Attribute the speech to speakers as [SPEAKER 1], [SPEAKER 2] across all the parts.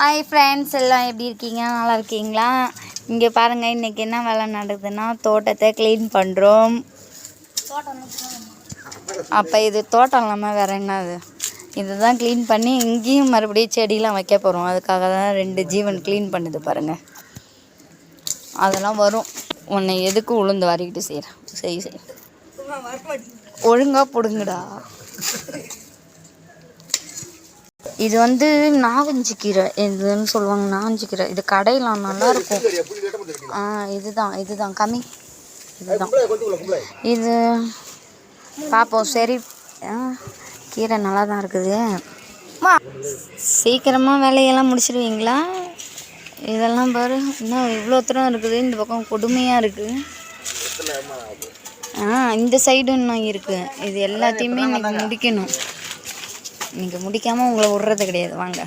[SPEAKER 1] Hi friends, எல்லாம் எப்படி இருக்கீங்க? நல்லா இருக்கீங்களா? இங்கே பாருங்கள், இன்றைக்கி என்ன வேலை நடக்குதுன்னா தோட்டத்தை க்ளீன் பண்ணுறோம். அப்போ இது தோட்டம் இல்லாமல் வேறு என்னது? இதுதான் க்ளீன் பண்ணி இங்கேயும் மறுபடியும் செடியெலாம் வைக்க போகிறோம். அதுக்காக தான் 2 ஜீவன் க்ளீன் பண்ணுது பாருங்கள். அதெல்லாம் வரும். உன்னை எதுக்கு உளுந்து வாரிக்கிட்டு செய் ஒழுங்காக பிடுங்குடா. இது வந்து நாவஞ்சி கீரை இதுன்னு சொல்லுவாங்க. நாவஞ்சி கீரை இது கடையில் நல்லாயிருக்கும். இதுதான் கம்மி. இது பார்ப்போம். சரி, கீரை நல்லா தான் இருக்குது. சீக்கிரமாக வேலையெல்லாம் முடிச்சிடுவீங்களா? இதெல்லாம் பாரு, இன்னும் இவ்வளோ தூரம் இருக்குது. இந்த பக்கம் கொடுமையாக இருக்குது. இந்த சைடு இன்னும் இருக்குது. இது எல்லாத்தையுமே இன்றைக்கி முடிக்கணும். நீங்கள் முடிக்காமல் உங்களை விட்றது கிடையாது. வாங்க,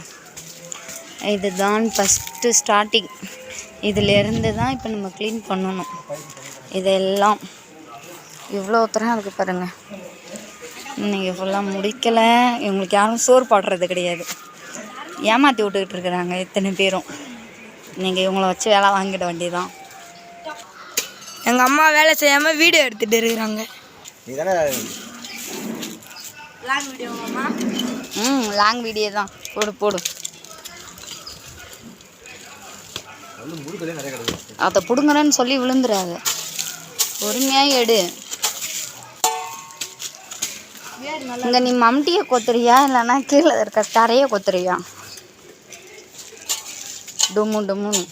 [SPEAKER 1] இதுதான் ஃபஸ்ட்டு ஸ்டார்டிங். இதிலேருந்து தான் இப்போ நம்ம க்ளீன் பண்ணணும். இதெல்லாம் இவ்வளோ தூரம் இருக்குது பாருங்கள். இன்றைக்கி ஃபுல்லாக முடிக்கலை. இவங்களுக்கு யாரும் சோறு போடுறது கிடையாது. ஏமாற்றி விட்டுக்கிட்டு இருக்கிறாங்க இத்தனை பேரும். நீங்கள் இவங்கள வச்சு வேலை வாங்கிட வேண்டியதான்.
[SPEAKER 2] எங்கள் அம்மா வேலை செய்யாமல் வீடியோ எடுத்துகிட்டு இருக்கிறாங்க.
[SPEAKER 1] லாங் வீடியோவாம்மா? லாங் வீடியோ தான். போடு. அதை பிடுங்குறேன்னு சொல்லி விழுந்துடாது. பொறுமையாக எடு. இங்கே நீ மம்டியை கொத்துறியா இல்லைன்னா கீழே இருக்க தரையை கொத்துறியா? டும்முன்னு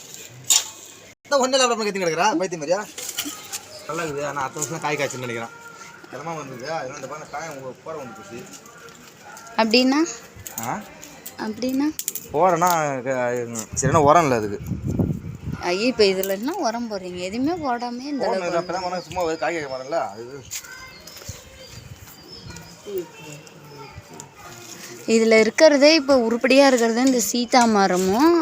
[SPEAKER 1] அப்படின்னா
[SPEAKER 3] போறேன்னா சரினா உரம் இல்லை அதுக்கு.
[SPEAKER 1] ஐயோ, இப்போ இதில் என்ன உரம் போடுறீங்க? எதுவுமே போடாமே இந்த
[SPEAKER 3] சும்மா காய் கேட்க மாட்டேன்ல.
[SPEAKER 1] இதில் இருக்கிறதே இப்போ உருப்படியாக இருக்கிறது இந்த சீதா மரமும்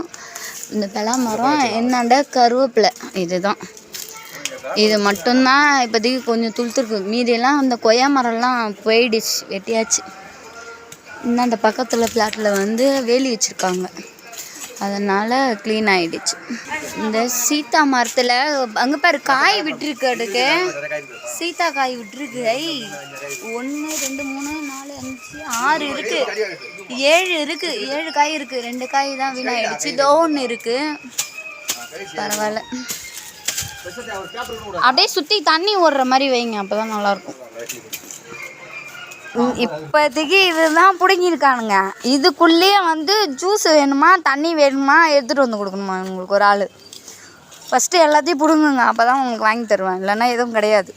[SPEAKER 1] இந்த பலா மரம், என்னண்ட கருவேப்பிலை. இதுதான். இது மட்டும்தான் இப்போதைக்கு கொஞ்சம் துளுத்துருக்கு. மீதியெல்லாம் அந்த கொய்யா மரம்லாம் போயிடுச்சு, வெட்டியாச்சு. இன்னும் அந்த பக்கத்தில் ஃப்ளாட்டில் வந்து வேலி வச்சுருக்காங்க, அதனால் க்ளீன் ஆகிடுச்சு. இந்த சீதா மரத்தில் அங்கே பாரு காய் விட்டுருக்கு. அடுக்கு சீதா காய் விட்டுருக்கு. 1 2 3 4 5 6 இருக்குது. 7 இருக்குது. 7 காய் இருக்குது. 2 காய் தான் வீணாகிடுச்சு. இதோ 1 இருக்குது. பரவாயில்ல. அப்படியே சுற்றி தண்ணி ஓடுற மாதிரி வைங்க, அப்போ தான் நல்லாயிருக்கும். இப்போதைக்கு இதுதான் பிடுங்கியிருக்கானுங்க. இதுக்குள்ளேயே வந்து ஜூஸ் வேணுமா தண்ணி வேணுமா எடுத்துகிட்டு வந்து கொடுக்கணுமா உங்களுக்கு ஒரு ஆள். ஃபஸ்ட்டு எல்லாத்தையும் பிடுங்குங்க, அப்போ தான் உங்களுக்கு வாங்கி தருவேன். இல்லைன்னா எதுவும் கிடையாது.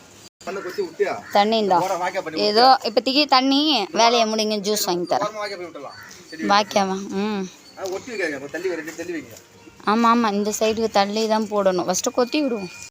[SPEAKER 1] தண்ணி தான் ஏதோ இப்போதைக்கு தண்ணி வேலையை முடிங்க, ஜூஸ் வாங்கி தரேன். வாக்கியாவா? ஆமாம், இந்த சைடுக்கு தள்ளி தான் போடணும். ஃபஸ்ட்டு கொத்தி விடுவோம்.